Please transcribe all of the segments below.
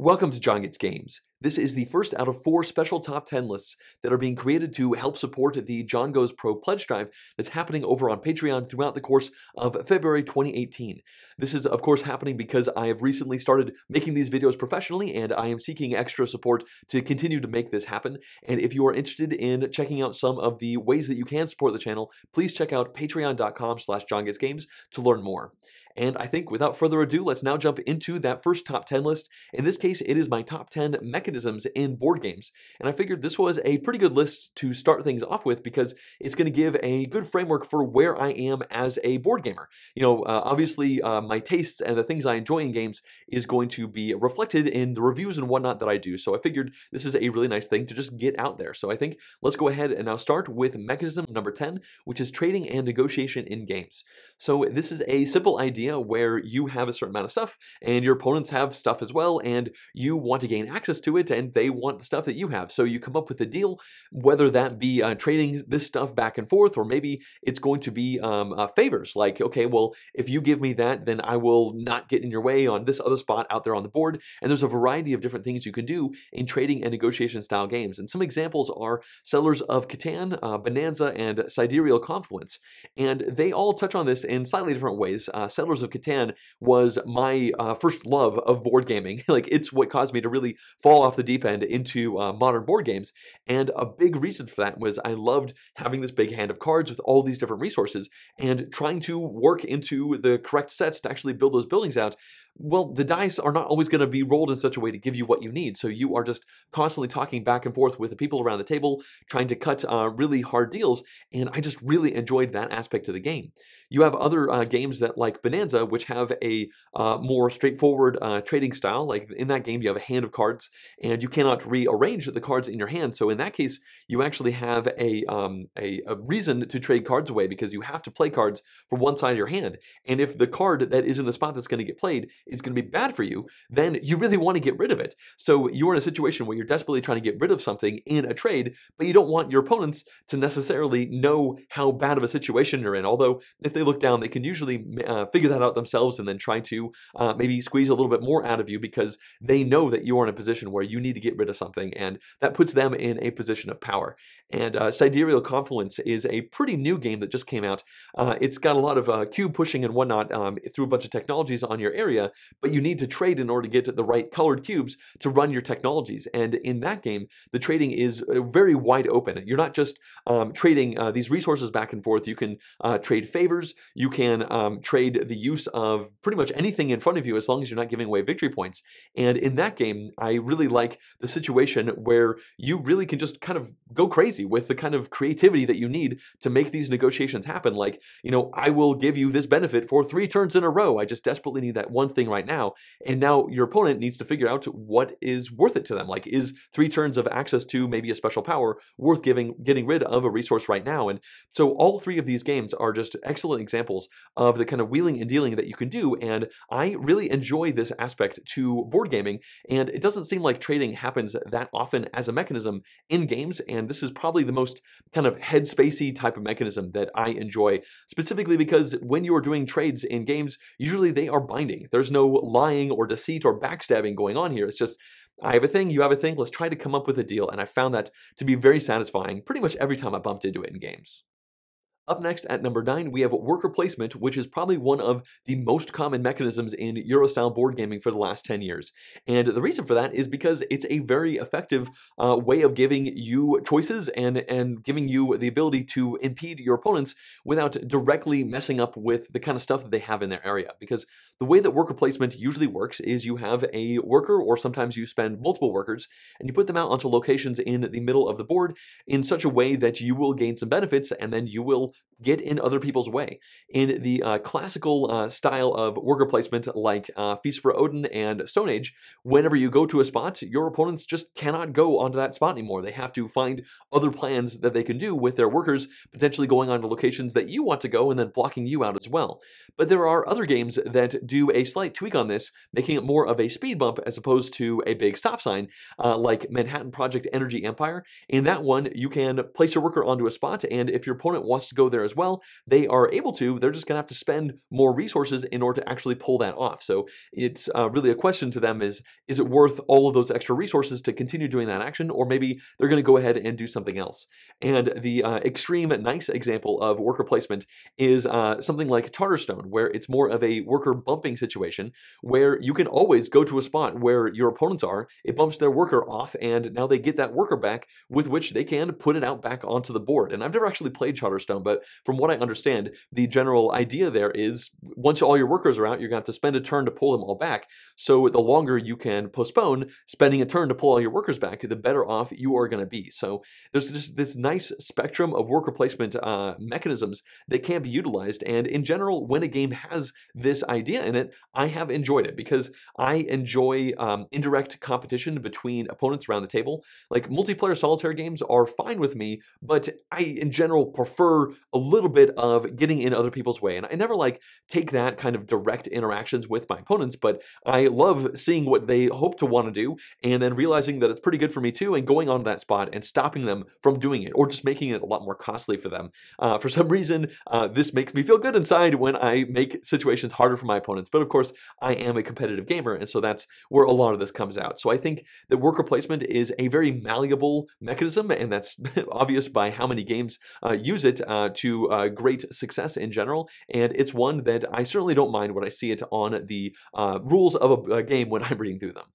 Welcome to JonGetsGames. This is the first out of 4 special top 10 lists that are being created to help support the John Goes Pro pledge drive that's happening over on Patreon throughout the course of February 2018. This is, of course, happening because I have recently started making these videos professionally, and I am seeking extra support to continue to make this happen. And if you are interested in checking out some of the ways that you can support the channel, please check out patreon.com/JonGetsGames to learn more. And I think without further ado, let's now jump into that first top 10 list. In this case, it is my top 10 mechanisms in board games. And I figured this was a pretty good list to start things off with because it's going to give a good framework for where I am as a board gamer. Obviously, my tastes and the things I enjoy in games is going to be reflected in the reviews and whatnot that I do. So I figured this is a really nice thing to just get out there. So I think let's go ahead and now start with mechanism number 10, which is trading and negotiation in games. So this is a simple idea where you have a certain amount of stuff and your opponents have stuff as well, and you want to gain access to it and they want the stuff that you have. So you come up with a deal, whether that be trading this stuff back and forth, or maybe it's going to be favors, like, okay, well, if you give me that, then I will not get in your way on this other spot out there on the board. And there's a variety of different things you can do in trading and negotiation style games. And some examples are Settlers of Catan, Bonanza, and Sidereal Confluence. And they all touch on this in slightly different ways. Settlers of Catan was my first love of board gaming. Like, it's what caused me to really fall off the deep end into modern board games. And a big reason for that was I loved having this big hand of cards with all these different resources and trying to work into the correct sets to actually build those buildings out. Well, the dice are not always going to be rolled in such a way to give you what you need. So you are just constantly talking back and forth with the people around the table, trying to cut really hard deals. And I just really enjoyed that aspect of the game. You have other games that, like Bonanza, which have a more straightforward trading style. Like in that game, you have a hand of cards and you cannot rearrange the cards in your hand. So in that case, you actually have a reason to trade cards away because you have to play cards from one side of your hand. And if the card that is in the spot that's going to get played is going to be bad for you, then you really want to get rid of it. So you're in a situation where you're desperately trying to get rid of something in a trade, but you don't want your opponents to necessarily know how bad of a situation you're in. Although if they look down, they can usually figure that out themselves and then try to maybe squeeze a little bit more out of you because they know that you are in a position where you need to get rid of something, and that puts them in a position of power. And Sidereal Confluence is a pretty new game that just came out. It's got a lot of cube pushing and whatnot through a bunch of technologies on your area, but you need to trade in order to get the right colored cubes to run your technologies. And in that game, the trading is very wide open. You're not just trading these resources back and forth. You can trade favors. You can trade the use of pretty much anything in front of you as long as you're not giving away victory points. And in that game, I really like the situation where you really can just kind of go crazy with the kind of creativity that you need to make these negotiations happen. Like, I will give you this benefit for 3 turns in a row. I just desperately need that one thing right now. And now your opponent needs to figure out what is worth it to them. Like, is 3 turns of access to maybe a special power worth getting rid of a resource right now? And so all 3 of these games are just excellent examples of the kind of wheeling and dealing that you can do. And I really enjoy this aspect to board gaming. And it doesn't seem like trading happens that often as a mechanism in games. And this is probably the most kind of headspacey type of mechanism that I enjoy, specifically because when you are doing trades in games, usually they are binding. There's no lying or deceit or backstabbing going on here. It's just, I have a thing, you have a thing, let's try to come up with a deal. And I found that to be very satisfying pretty much every time I bumped into it in games. Up next at number 9, we have worker placement, which is probably one of the most common mechanisms in Euro-style board gaming for the last 10 years. And the reason for that is because it's a very effective way of giving you choices and giving you the ability to impede your opponents without directly messing up with the kind of stuff that they have in their area. Because the way that worker placement usually works is you have a worker, or sometimes you spend multiple workers, and you put them out onto locations in the middle of the board in such a way that you will gain some benefits, and then you will get in other people's way. In the classical style of worker placement, like Feast for Odin and Stone Age, whenever you go to a spot, your opponents just cannot go onto that spot anymore. They have to find other plans that they can do with their workers, potentially going onto locations that you want to go and then blocking you out as well. But there are other games that do a slight tweak on this, making it more of a speed bump as opposed to a big stop sign, like Manhattan Project Energy Empire. In that one, you can place your worker onto a spot, and if your opponent wants to go there as as well, they are able to, they're just going to have to spend more resources in order to actually pull that off. So it's really a question to them is it worth all of those extra resources to continue doing that action, or maybe they're going to go ahead and do something else. And the extreme nice example of worker placement is something like Charterstone, where it's more of a worker bumping situation, where you can always go to a spot where your opponents are, it bumps their worker off, and now they get that worker back with which they can put it out back onto the board. And I've never actually played Charterstone, but from what I understand, the general idea there is once all your workers are out, you're going to have to spend a turn to pull them all back. So the longer you can postpone spending a turn to pull all your workers back, the better off you are going to be. So there's just this nice spectrum of worker placement mechanisms that can be utilized. And in general, when a game has this idea in it, I have enjoyed it because I enjoy indirect competition between opponents around the table. Like multiplayer solitaire games are fine with me, but I in general prefer a little bit of getting in other people's way. And I never like take that kind of direct interactions with my opponents, but I love seeing what they hope to want to do and then realizing that it's pretty good for me too and going on that spot and stopping them from doing it or just making it a lot more costly for them. For some reason, this makes me feel good inside when I make situations harder for my opponents. But of course, I am a competitive gamer, and so that's where a lot of this comes out. So I think that worker placement is a very malleable mechanism, and that's obvious by how many games use it to great success in general. And it's one that I certainly don't mind when I see it on the rules of a game when I'm reading through them.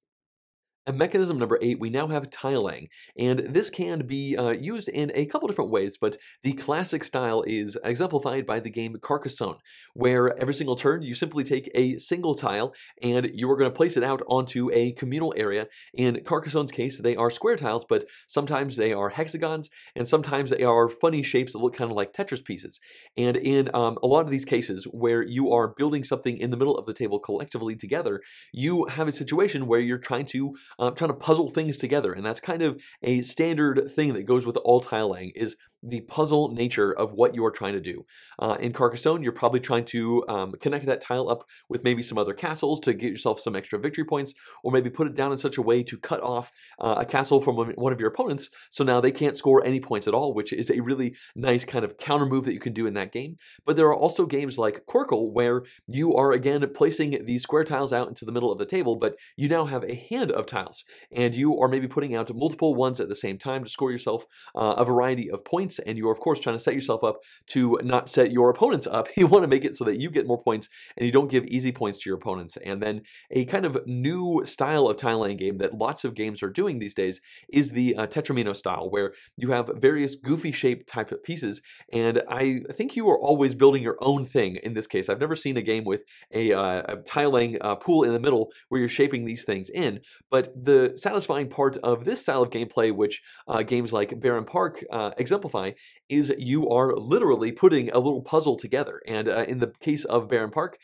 And mechanism number 8, we now have tiling, and this can be used in a couple different ways, but the classic style is exemplified by the game Carcassonne, where every single turn you simply take a single tile and you are going to place it out onto a communal area. In Carcassonne's case, they are square tiles, but sometimes they are hexagons, and sometimes they are funny shapes that look kind of like Tetris pieces. And in a lot of these cases where you are building something in the middle of the table collectively together, you have a situation where you're trying to puzzle things together, and that's kind of a standard thing that goes with all tile laying is the puzzle nature of what you are trying to do. In Carcassonne, you're probably trying to connect that tile up with maybe some other castles to get yourself some extra victory points, or maybe put it down in such a way to cut off a castle from one of your opponents, so now they can't score any points at all, which is a really nice kind of counter move that you can do in that game. But there are also games like Quirkle, where you are again placing these square tiles out into the middle of the table, but you now have a hand of tiles, and you are maybe putting out multiple ones at the same time to score yourself a variety of points. And you are, of course, trying to set yourself up to not set your opponents up. You want to make it so that you get more points and you don't give easy points to your opponents. And then a kind of new style of tile laying game that lots of games are doing these days is the Tetramino style, where you have various goofy shaped type of pieces. And I think you are always building your own thing in this case. I've never seen a game with a tile laying pool in the middle where you're shaping these things in. But the satisfying part of this style of gameplay, which games like Baron Park exemplify, is you are literally putting a little puzzle together. And in the case of Baron Park,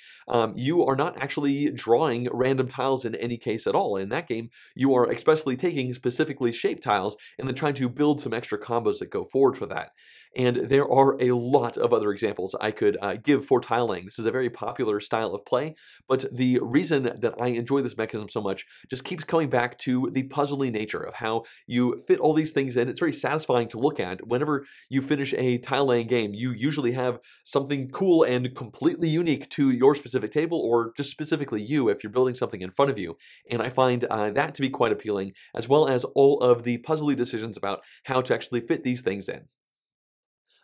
you are not actually drawing random tiles in any case at all. In that game, you are especially taking specifically shaped tiles and then trying to build some extra combos that go forward for that. And there are a lot of other examples I could give for tiling. This is a very popular style of play, but the reason that I enjoy this mechanism so much just keeps coming back to the puzzly nature of how you fit all these things in. It's very satisfying to look at. Whenever you finish a tile laying game, you usually have something cool and completely unique to your specific table, or just specifically you if you're building something in front of you. And I find that to be quite appealing, as well as all of the puzzly decisions about how to actually fit these things in.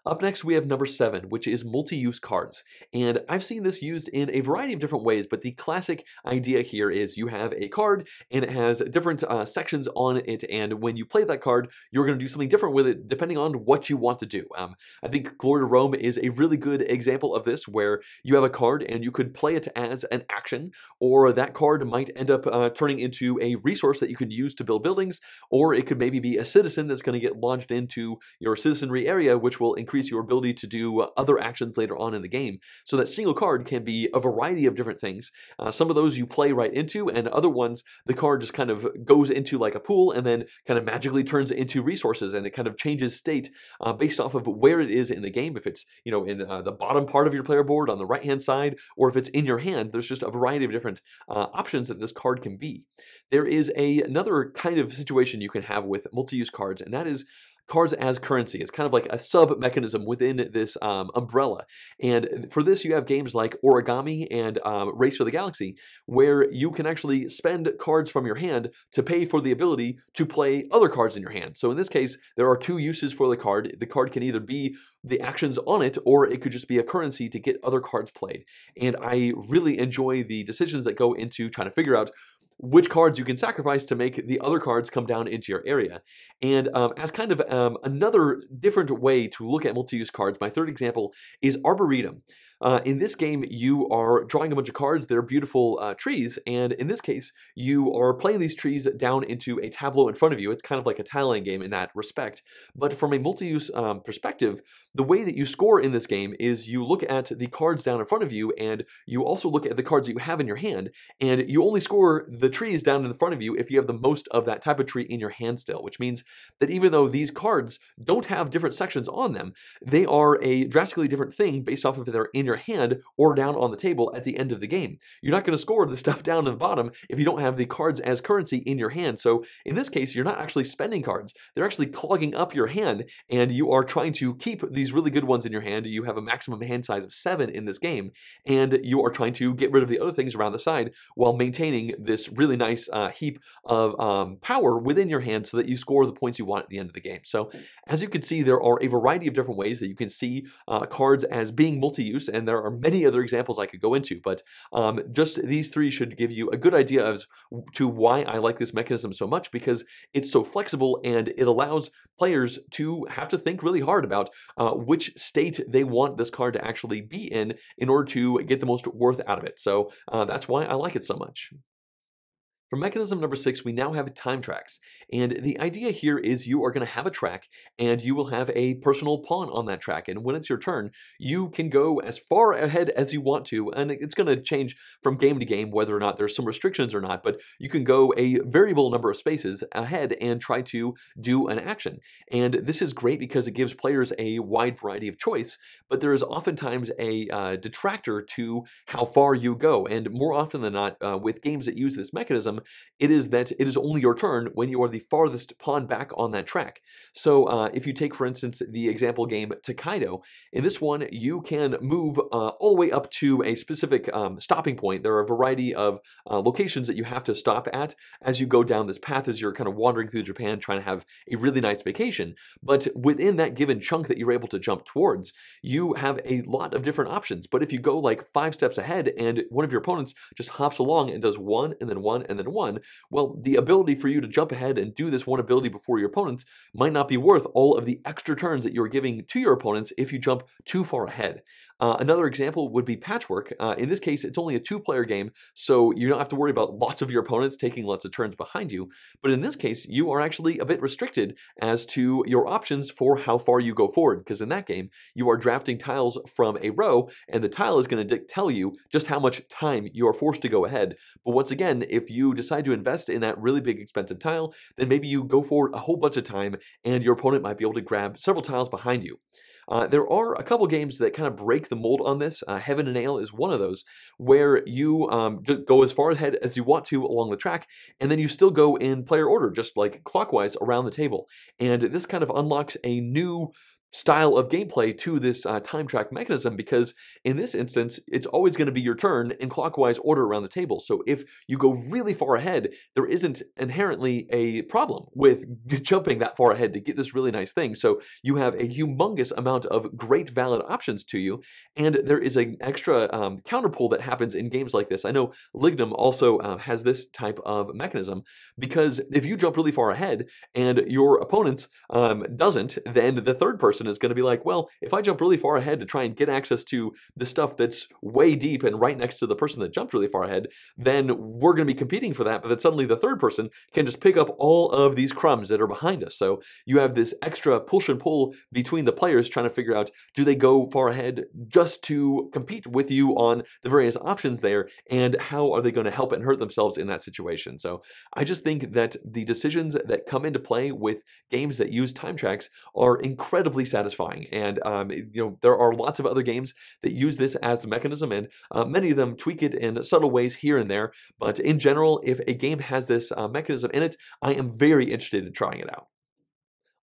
Up next, we have number 7, which is multi-use cards. And I've seen this used in a variety of different ways, but the classic idea here is you have a card and it has different sections on it, and when you play that card, you're going to do something different with it depending on what you want to do. I think Glory to Rome is a really good example of this, where you have a card and you could play it as an action, or that card might end up turning into a resource that you could use to build buildings, or it could maybe be a citizen that's going to get launched into your citizenry area, which will increase your ability to do other actions later on in the game. So that single card can be a variety of different things. Some of those you play right into, and other ones the card just kind of goes into like a pool and then kind of magically turns into resources, and it kind of changes state based off of where it is in the game. If it's, you know, in the bottom part of your player board on the right hand side, or if it's in your hand, there's just a variety of different options that this card can be. There is another kind of situation you can have with multi-use cards, and that is cards as currency. It's kind of like a sub-mechanism within this umbrella. And for this, you have games like Origami and Race for the Galaxy, where you can actually spend cards from your hand to pay for the ability to play other cards in your hand. So in this case, there are two uses for the card. The card can either be the actions on it, or it could just be a currency to get other cards played. And I really enjoy the decisions that go into trying to figure out which cards you can sacrifice to make the other cards come down into your area. And as kind of another different way to look at multi-use cards, my third example is Arboretum. In this game, you are drawing a bunch of cards. They're beautiful trees, and in this case, you are playing these trees down into a tableau in front of you. It's kind of like a tiling game in that respect. But from a multi-use perspective, the way that you score in this game is you look at the cards down in front of you, and you also look at the cards that you have in your hand, and you only score the trees down in front of you if you have the most of that type of tree in your hand still, which means that even though these cards don't have different sections on them, they are a drastically different thing based off of if they're in your hand or down on the table at the end of the game. You're not going to score the stuff down in the bottom if you don't have the cards as currency in your hand. So in this case, you're not actually spending cards. They're actually clogging up your hand, and you are trying to keep these really good ones in your hand. You have a maximum hand size of 7 in this game, and you are trying to get rid of the other things around the side while maintaining this really nice heap of power within your hand so that you score the points you want at the end of the game. So as you can see, there are a variety of different ways that you can see cards as being multi-use, and there are many other examples I could go into, but just these three should give you a good idea as to why I like this mechanism so much, because it's so flexible and it allows players to have to think really hard about which state they want this card to actually be in order to get the most worth out of it. So that's why I like it so much. For mechanism number 6, we now have time tracks. And the idea here is you are going to have a track, and you will have a personal pawn on that track. And when it's your turn, you can go as far ahead as you want to. And it's going to change from game to game whether or not there's some restrictions or not. But you can go a variable number of spaces ahead and try to do an action. And this is great because it gives players a wide variety of choice. But there is oftentimes a detractor to how far you go. And more often than not, with games that use this mechanism, it is that it is only your turn when you are the farthest pawn back on that track. So if you take, for instance, the example game Takedo, in this one, you can move all the way up to a specific stopping point. There are a variety of locations that you have to stop at as you go down this path as you're kind of wandering through Japan trying to have a really nice vacation. But within that given chunk that you're able to jump towards, you have a lot of different options. But if you go like 5 steps ahead and one of your opponents just hops along and does 1 and then 1 and then 1, well, the ability for you to jump ahead and do this one ability before your opponents might not be worth all of the extra turns that you're giving to your opponents if you jump too far ahead. Another example would be Patchwork. In this case, it's only a 2-player game, so you don't have to worry about lots of your opponents taking lots of turns behind you. But in this case, you are actually a bit restricted as to your options for how far you go forward, because in that game, you are drafting tiles from a row, and the tile is going to tell you just how much time you are forced to go ahead. But once again, if you decide to invest in that really big expensive tile, then maybe you go forward a whole bunch of time, and your opponent might be able to grab several tiles behind you. There are a couple games that kind of break the mold on this. Heaven and Ale is one of those, where you just go as far ahead as you want to along the track, and then you still go in player order, just like clockwise around the table. And this kind of unlocks a new style of gameplay to this time track mechanism, because in this instance, it's always going to be your turn in clockwise order around the table. So if you go really far ahead, there isn't inherently a problem with jumping that far ahead to get this really nice thing. So you have a humongous amount of great valid options to you, and there is an extra counterpull that happens in games like this. I know Lignum also has this type of mechanism, because if you jump really far ahead and your opponent's doesn't, then the third person is going to be like, well, if I jump really far ahead to try and get access to the stuff that's way deep and right next to the person that jumped really far ahead, then we're going to be competing for that. But then suddenly the third person can just pick up all of these crumbs that are behind us. So you have this extra push and pull between the players trying to figure out, do they go far ahead just to compete with you on the various options there, and how are they going to help and hurt themselves in that situation? So I just think that the decisions that come into play with games that use time tracks are incredibly satisfying. And there are lots of other games that use this as a mechanism, and many of them tweak it in subtle ways here and there. But in general, if a game has this mechanism in it, I am very interested in trying it out.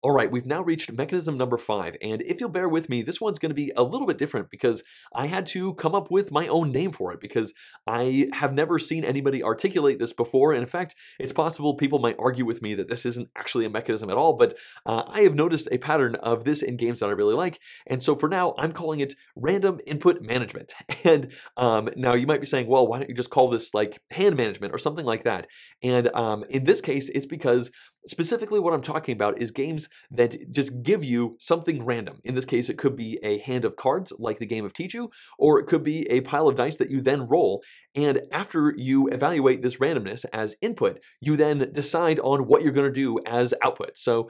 All right, we've now reached mechanism number 5, and if you'll bear with me, this one's going to be a little bit different because I had to come up with my own name for it because I have never seen anybody articulate this before, and in fact, it's possible people might argue with me that this isn't actually a mechanism at all, but I have noticed a pattern of this in games that I really like, and so for now, I'm calling it random input management. And now you might be saying, well, why don't you just call this like hand management or something like that? And in this case, it's because specifically what I'm talking about is games that just give you something random. In this case, it could be a hand of cards like the game of Tichu, or it could be a pile of dice that you then roll. And after you evaluate this randomness as input, you then decide on what you're going to do as output. So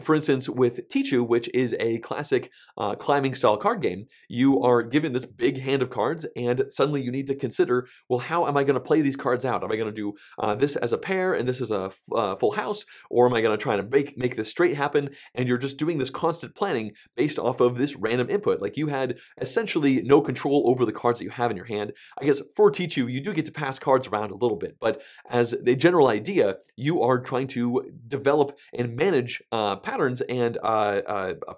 for instance, with Tichu, which is a classic climbing style card game, you are given this big hand of cards and suddenly you need to consider, well, how am I going to play these cards out? Am I going to do this as a pair and this is a full house? Or am I going to try to make this straight happen? And you're just doing this constant planning based off of this random input. Like you had essentially no control over the cards that you have in your hand. I guess for Tichu, you do get to pass cards around a little bit, but as the general idea, you are trying to develop and manage patterns and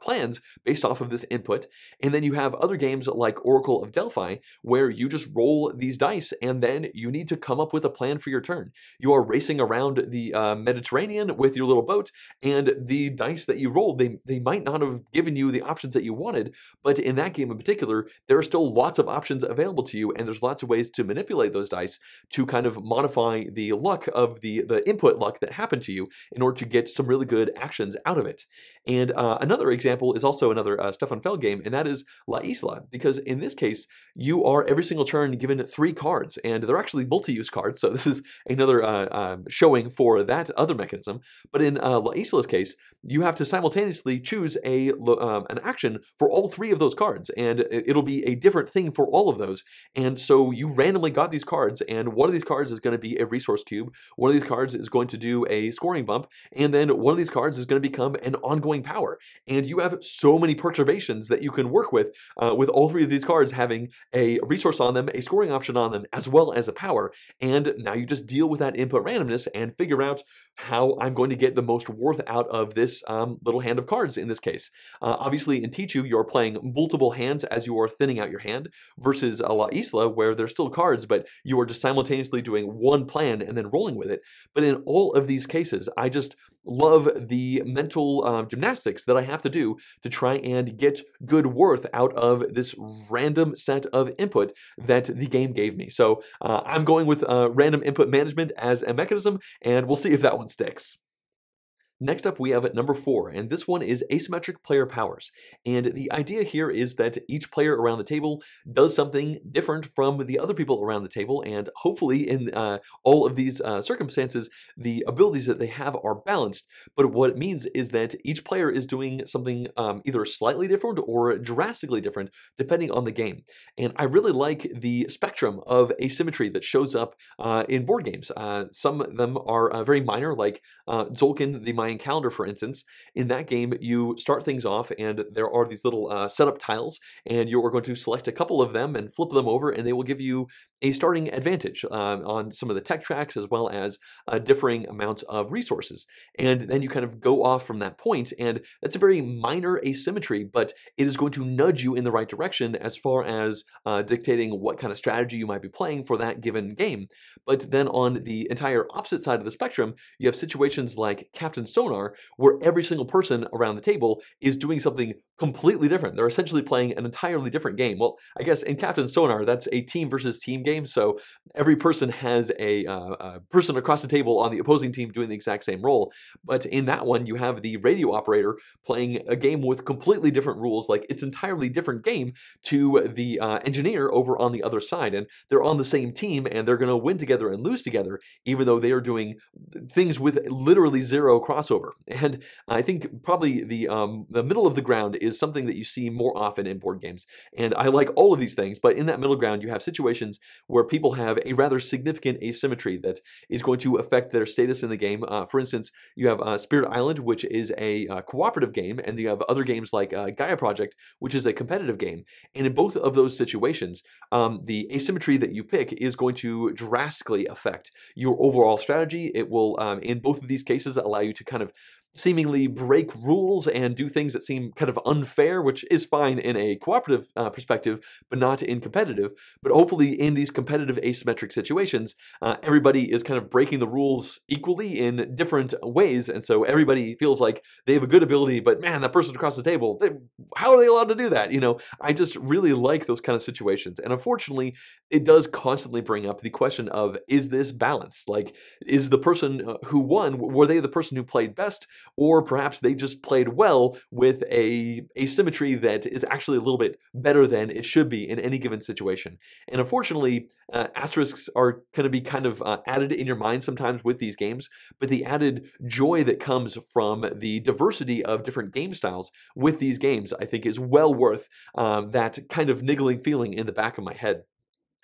plans based off of this input. And then you have other games like Oracle of Delphi, where you just roll these dice and then you need to come up with a plan for your turn. You are racing around the Mediterranean with your little boat, and the dice that you rolled, they might not have given you the options that you wanted, but in that game in particular, there are still lots of options available to you, and there's lots of ways to manipulate those dice to kind of modify the luck of the input luck that happened to you in order to get some really good actions out of it. And another example is also another Stefan Feld game, and that is La Isla, because in this case, you are every single turn given 3 cards, and they're actually multi-use cards, so this is another showing for that other mechanism. But in La Isla's case, you have to simultaneously choose an action for all 3 of those cards, and it'll be a different thing for all of those. And so you randomly got these cards, and one of these cards is going to be a resource cube, one of these cards is going to do a scoring bump, and then one of these cards is going to become an ongoing power. And you have so many perturbations that you can work with all 3 of these cards having a resource on them, a scoring option on them, as well as a power. And now you just deal with that input randomness and figure out how I'm going to get the most worth out of this little hand of cards in this case. Obviously in Tichu, you're playing multiple hands as you are thinning out your hand, versus La Isla, where there's still cards, but you are just simultaneously doing one plan and then rolling with it. But in all of these cases, I just love the mental gymnastics that I have to do to try and get good worth out of this random set of input that the game gave me. So I'm going with random input management as a mechanism, and we'll see if that one sticks. Next up, we have number 4, and this one is asymmetric player powers. And the idea here is that each player around the table does something different from the other people around the table, and hopefully in all of these circumstances, the abilities that they have are balanced. But what it means is that each player is doing something either slightly different or drastically different, depending on the game. And I really like the spectrum of asymmetry that shows up in board games. Some of them are very minor, like Tzolk'in, the Mayan calendar, for instance. In that game, you start things off and there are these little setup tiles, and you are going to select a couple of them and flip them over, and they will give you a starting advantage on some of the tech tracks, as well as differing amounts of resources. And then you kind of go off from that point, and that's a very minor asymmetry, but it is going to nudge you in the right direction as far as dictating what kind of strategy you might be playing for that given game. But then on the entire opposite side of the spectrum, you have situations like Captain Sonar, where every single person around the table is doing something completely different. They're essentially playing an entirely different game. Well, I guess in Captain Sonar, that's a team versus team game, so every person has a person across the table on the opposing team doing the exact same role. But in that one, you have the radio operator playing a game with completely different rules, like it's entirely different game to the engineer over on the other side, and they're on the same team, and they're going to win together and lose together, even though they are doing things with literally zero crossover. And I think probably the middle of the ground is something that you see more often in board games. And I like all of these things, but in that middle ground, you have situations where people have a rather significant asymmetry that is going to affect their status in the game. For instance, you have Spirit Island, which is a cooperative game, and you have other games like Gaia Project, which is a competitive game. And in both of those situations, the asymmetry that you pick is going to drastically affect your overall strategy. It will, in both of these cases, allow you to kind of seemingly break rules and do things that seem kind of unfair, which is fine in a cooperative perspective, but not in competitive. But hopefully in these competitive asymmetric situations, everybody is kind of breaking the rules equally in different ways, and so everybody feels like they have a good ability, but man, that person across the table, how are they allowed to do that? I just really like those kind of situations, and unfortunately, it does constantly bring up the question of, is this balanced? Like, is the person who won, were they the person who played best, or perhaps they just played well with a asymmetry that is actually a little bit better than it should be in any given situation? And unfortunately, asterisks are going to be kind of added in your mind sometimes with these games, but the added joy that comes from the diversity of different game styles with these games, I think, is well worth that kind of niggling feeling in the back of my head.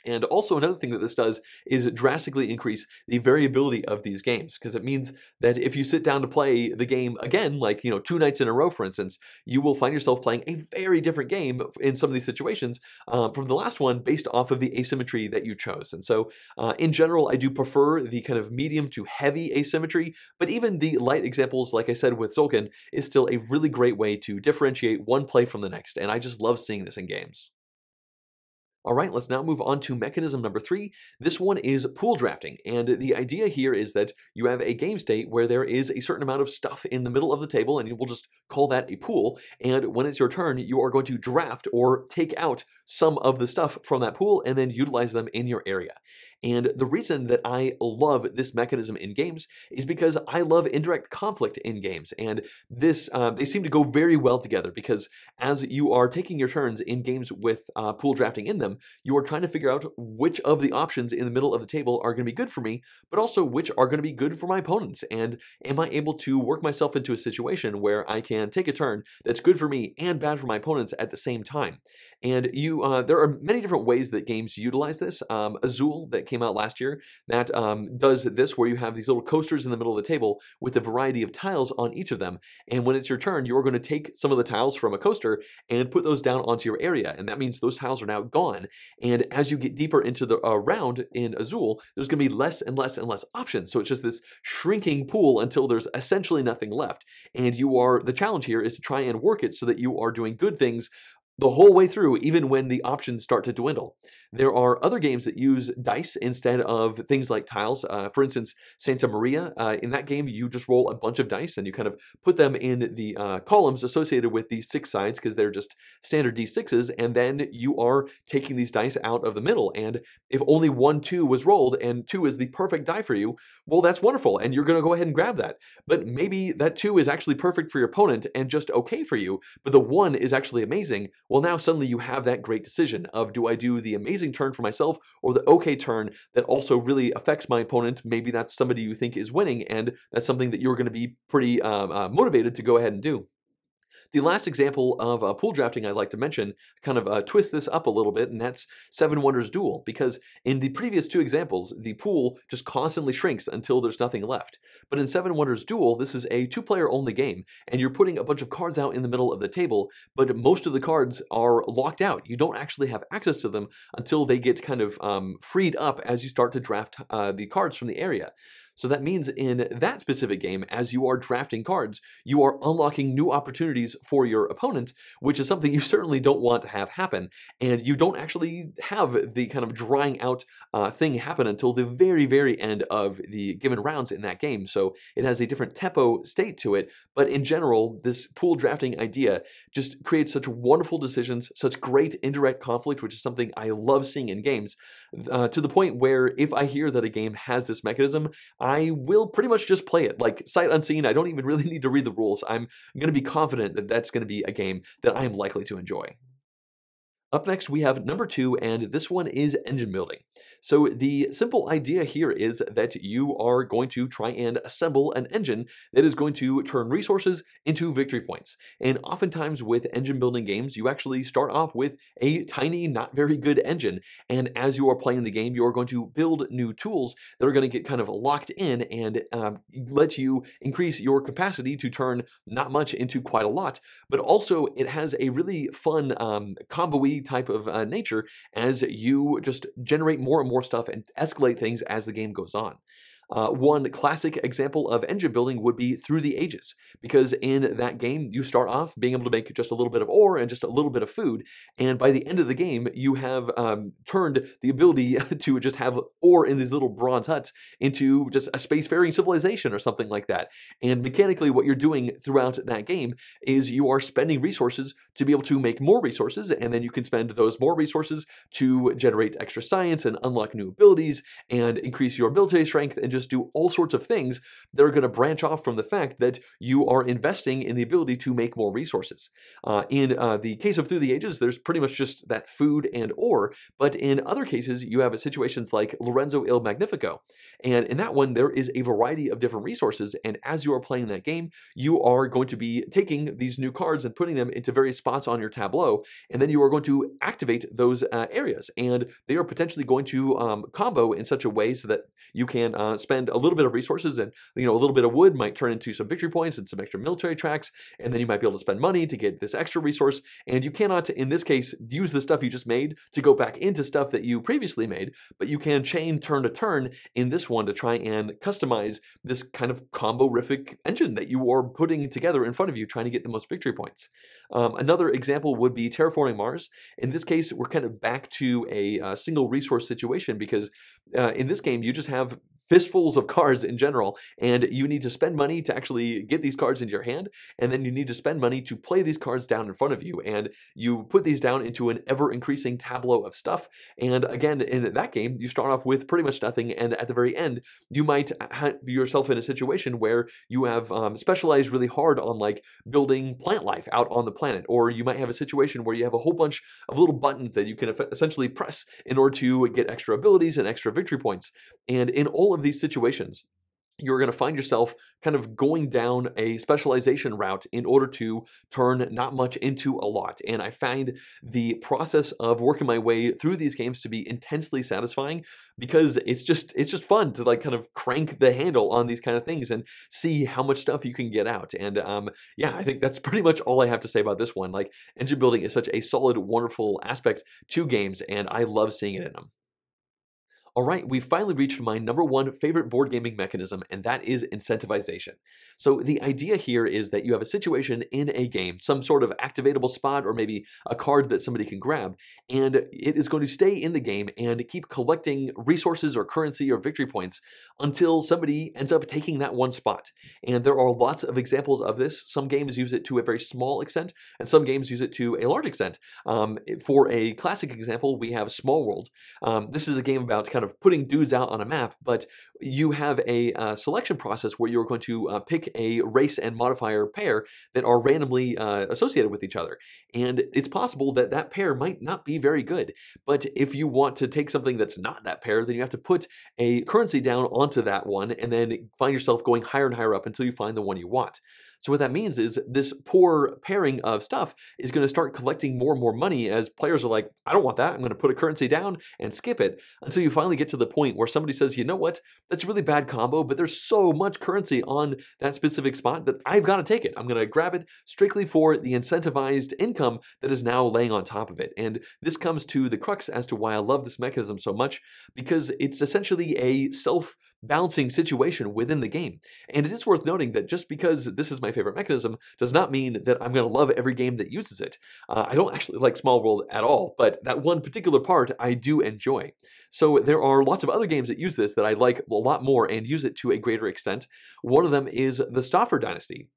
And also another thing that this does is drastically increase the variability of these games, because it means that if you sit down to play the game again, like, 2 nights in a row, for instance, you will find yourself playing a very different game in some of these situations from the last one based off of the asymmetry that you chose. And so in general, I do prefer the kind of medium to heavy asymmetry, but even the light examples, like I said with Tzolk'in, is still a really great way to differentiate one play from the next, and I just love seeing this in games. All right, let's now move on to mechanism number 3. This one is pool drafting, and the idea here is that you have a game state where there is a certain amount of stuff in the middle of the table, and you will just call that a pool, and when it's your turn, you are going to draft or take out some of the stuff from that pool and then utilize them in your area. And the reason that I love this mechanism in games is because I love indirect conflict in games, and this they seem to go very well together, because as you are taking your turns in games with pool drafting in them, you are trying to figure out which of the options in the middle of the table are going to be good for me, but also which are going to be good for my opponents, and am I able to work myself into a situation where I can take a turn that's good for me and bad for my opponents at the same time. And there are many different ways that games utilize this. Azul, that came out last year, that does this, where you have these little coasters in the middle of the table with a variety of tiles on each of them, and when it's your turn, you're going to take some of the tiles from a coaster and put those down onto your area, and that means those tiles are now gone. And as you get deeper into the round in Azul, there's going to be less and less and less options, so it's just this shrinking pool until there's essentially nothing left. And the challenge here is to try and work it so that you are doing good things the whole way through, even when the options start to dwindle. There are other games that use dice instead of things like tiles. For instance, Santa Maria, in that game, you just roll a bunch of dice and you kind of put them in the columns associated with the 6 sides, because they're just standard D6s, and then you are taking these dice out of the middle. And if only 1 2 was rolled, and 2 is the perfect die for you, well, that's wonderful, and you're going to go ahead and grab that. But maybe that 2 is actually perfect for your opponent and just okay for you, but the 1 is actually amazing. Well, now suddenly you have that great decision of, do I do the amazing turn for myself or the okay turn that also really affects my opponent? Maybe that's somebody you think is winning, and that's something that you're going to be pretty motivated to go ahead and do. The last example of pool drafting I'd like to mention kind of twists this up a little bit, and that's Seven Wonders Duel, because in the previous 2 examples, the pool just constantly shrinks until there's nothing left. But in Seven Wonders Duel, this is a 2-player only game, and you're putting a bunch of cards out in the middle of the table, but most of the cards are locked out. You don't actually have access to them until they get kind of freed up as you start to draft the cards from the area. So that means in that specific game, as you are drafting cards, you are unlocking new opportunities for your opponent, which is something you certainly don't want to have happen. And you don't actually have the kind of drying out thing happen until the very, very end of the given rounds in that game. So it has a different tempo state to it. But in general, this pool drafting idea just creates such wonderful decisions, such great indirect conflict, which is something I love seeing in games, to the point where if I hear that a game has this mechanism, I will pretty much just play it, like sight unseen. I don't even really need to read the rules. I'm going to be confident that that's going to be a game that I am likely to enjoy. Up next, we have number 2, and this one is engine building. So the simple idea here is that you are going to try and assemble an engine that is going to turn resources into victory points. And oftentimes with engine building games, you actually start off with a tiny, not very good engine. And as you are playing the game, you are going to build new tools that are going to get kind of locked in and let you increase your capacity to turn not much into quite a lot. But also it has a really fun combo-y type of nature as you just generate more and more stuff and escalate things as the game goes on. One classic example of engine building would be Through the Ages, because in that game, you start off being able to make just a little bit of ore and just a little bit of food, and by the end of the game, you have turned the ability to just have ore in these little bronze huts into just a spacefaring civilization or something like that. And mechanically, what you're doing throughout that game is you are spending resources to be able to make more resources, and then you can spend those more resources to generate extra science and unlock new abilities and increase your military strength and just do all sorts of things that are going to branch off from the fact that you are investing in the ability to make more resources. In the case of Through the Ages, there's pretty much just that food and ore, but in other cases, you have situations like Lorenzo il Magnifico. And in that one, there is a variety of different resources, and as you are playing that game, you are going to be taking these new cards and putting them into various spots on your tableau, and then you are going to activate those areas, and they are potentially going to combo in such a way so that you can spend a little bit of resources, and a little bit of wood might turn into some victory points and some extra military tracks, and then you might be able to spend money to get this extra resource, and you cannot, in this case, use the stuff you just made to go back into stuff that you previously made, but you can chain turn to turn in this one to try and customize this kind of combo-rific engine that you are putting together in front of you, trying to get the most victory points. Another example would be Terraforming Mars. In this case, we're kind of back to a single resource situation because in this game, you just have fistfuls of cards in general, and you need to spend money to actually get these cards into your hand, and then you need to spend money to play these cards down in front of you, and you put these down into an ever-increasing tableau of stuff, and again, in that game, you start off with pretty much nothing, and at the very end, you might have yourself in a situation where you have specialized really hard on like building plant life out on the planet, or you might have a situation where you have a whole bunch of little buttons that you can essentially press in order to get extra abilities and extra victory points, and in all of these situations, you're going to find yourself kind of going down a specialization route in order to turn not much into a lot. And I find the process of working my way through these games to be intensely satisfying because it's just fun to like kind of crank the handle on these kind of things and see how much stuff you can get out. And yeah, I think that's pretty much all I have to say about this one. Like, engine building is such a solid, wonderful aspect to games, and I love seeing it in them. All right, we've finally reached my number one favorite board gaming mechanism, and that is incentivization. So the idea here is that you have a situation in a game, some sort of activatable spot or maybe a card that somebody can grab, and it is going to stay in the game and keep collecting resources or currency or victory points until somebody ends up taking that one spot. And there are lots of examples of this. Some games use it to a very small extent, and some games use it to a large extent. For a classic example, we have Small World. This is a game about kind of putting dudes out on a map, but you have a selection process where you're going to pick a race and modifier pair that are randomly associated with each other. And it's possible that that pair might not be very good, but if you want to take something that's not that pair, then you have to put a currency down onto that one and then find yourself going higher and higher up until you find the one you want. So what that means is this poor pairing of stuff is going to start collecting more and more money as players are like, I don't want that. I'm going to put a currency down and skip it until you finally get to the point where somebody says, you know what, that's a really bad combo, but there's so much currency on that specific spot that I've got to take it. I'm going to grab it strictly for the incentivized income that is now laying on top of it. And this comes to the crux as to why I love this mechanism so much, because it's essentially a self-balancing situation within the game. And it is worth noting that just because this is my favorite mechanism does not mean that I'm going to love every game that uses it. I don't actually like Small World at all, but that one particular part I do enjoy. So there are lots of other games that use this that I like a lot more and use it to a greater extent. One of them is the Stauffer Dynasty.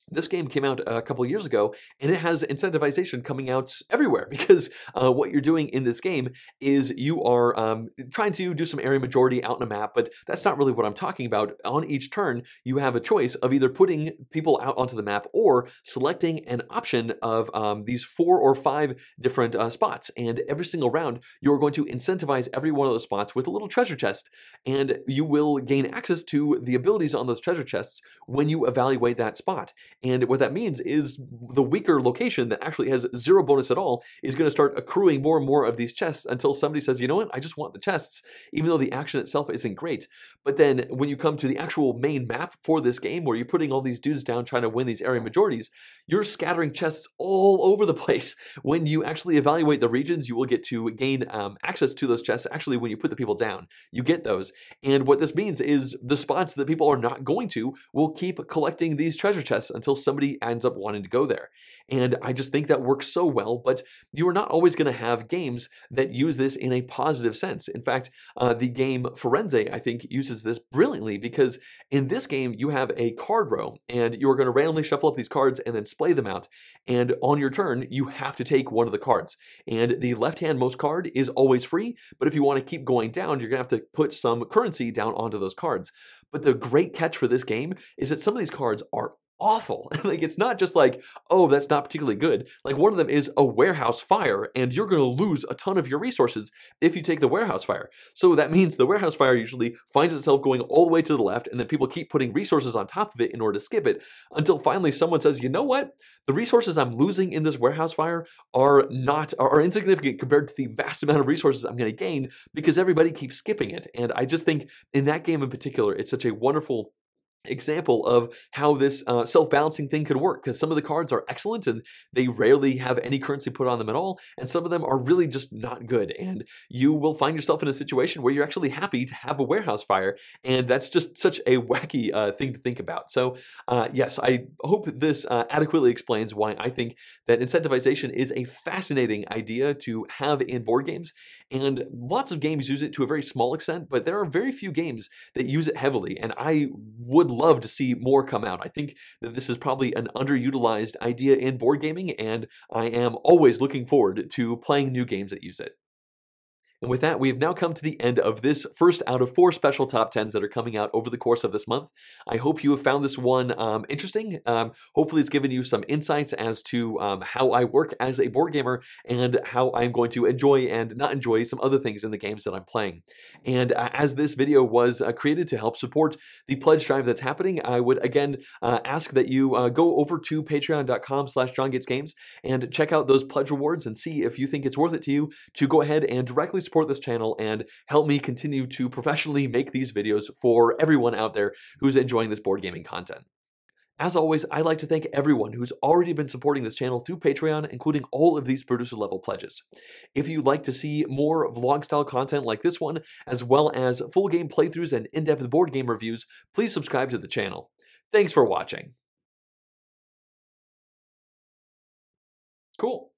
This game came out a couple of years ago, and it has incentivization coming out everywhere because what you're doing in this game is you are trying to do some area majority out in a map, but that's not really what I'm talking about. On each turn, you have a choice of either putting people out onto the map or selecting an option of these 4 or 5 different spots. And every single round, you're going to incentivize every one of those spots with a little treasure chest, and you will gain access to the abilities on those treasure chests when you evaluate that spot. And what that means is the weaker location that actually has 0 bonus at all is going to start accruing more and more of these chests until somebody says, you know what, I just want the chests, even though the action itself isn't great. But then when you come to the actual main map for this game, where you're putting all these dudes down trying to win these area majorities, you're scattering chests all over the place. When you actually evaluate the regions, you will get to gain access to those chests. Actually, when you put the people down, you get those. And what this means is the spots that people are not going to will keep collecting these treasure chests until somebody ends up wanting to go there. And I just think that works so well, but you are not always going to have games that use this in a positive sense. In fact, the game Forense, I think, uses this brilliantly, because in this game, you have a card row, and you're going to randomly shuffle up these cards and then splay them out. And on your turn, you have to take one of the cards. And the left-hand most card is always free, but if you want to keep going down, you're going to have to put some currency down onto those cards. But the great catch for this game is that some of these cards are awful. Like, it's not just like, oh, that's not particularly good. Like, one of them is a warehouse fire, and you're going to lose a ton of your resources if you take the warehouse fire. So that means the warehouse fire usually finds itself going all the way to the left, and then people keep putting resources on top of it in order to skip it, until finally someone says, you know what? The resources I'm losing in this warehouse fire are insignificant compared to the vast amount of resources I'm going to gain, because everybody keeps skipping it. And I just think in that game in particular, it's such a wonderful example of how this self-balancing thing could work, because some of the cards are excellent and they rarely have any currency put on them at all, and some of them are really just not good, and you will find yourself in a situation where you're actually happy to have a warehouse fire, and that's just such a wacky thing to think about. So yes, I hope this adequately explains why I think that incentivization is a fascinating idea to have in board games, and lots of games use it to a very small extent, but there are very few games that use it heavily, and I would love to see more come out. I think that this is probably an underutilized idea in board gaming, and I am always looking forward to playing new games that use it. And with that, we have now come to the end of this first out of 4 special top 10s that are coming out over the course of this month. I hope you have found this one interesting. Hopefully it's given you some insights as to how I work as a board gamer, and how I'm going to enjoy and not enjoy some other things in the games that I'm playing. And as this video was created to help support the pledge drive that's happening, I would again ask that you go over to patreon.com/JonGetsGames and check out those pledge rewards and see if you think it's worth it to you to go ahead and directly support this channel and help me continue to professionally make these videos for everyone out there who's enjoying this board gaming content. As always, I'd like to thank everyone who's already been supporting this channel through Patreon, including all of these producer level pledges. If you'd like to see more vlog style content like this one, as well as full game playthroughs and in-depth board game reviews, please subscribe to the channel. Thanks for watching. Cool.